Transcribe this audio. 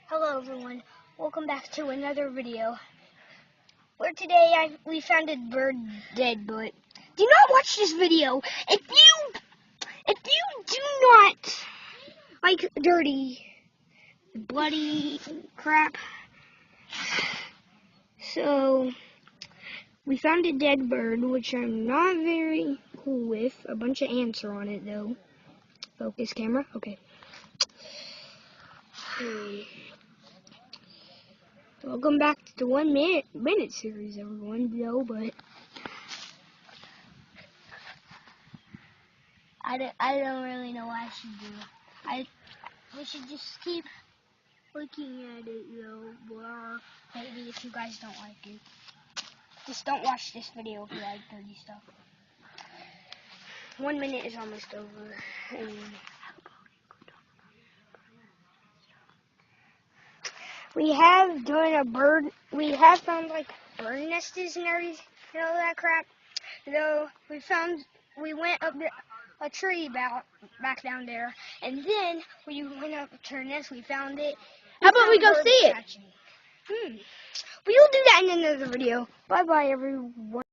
Hello everyone, welcome back to another video. Where today we found a bird dead, but do not watch this video if you do not like dirty, bloody crap. So we found a dead bird, which I'm not very cool with. A bunch of ants are on it though. Focus camera, okay. Welcome back to the 1 minute series, everyone. But I don't really know what I should do. We should just keep looking at it though. Or maybe if you guys don't like it, just don't watch this video if you like dirty stuff. 1 minute is almost over. We have found like bird nests and everything, all that crap. Though we went up a tree back down there, and then we went up to our nest. We found it. How about we go see it? We'll do that in another video. Bye bye, everyone.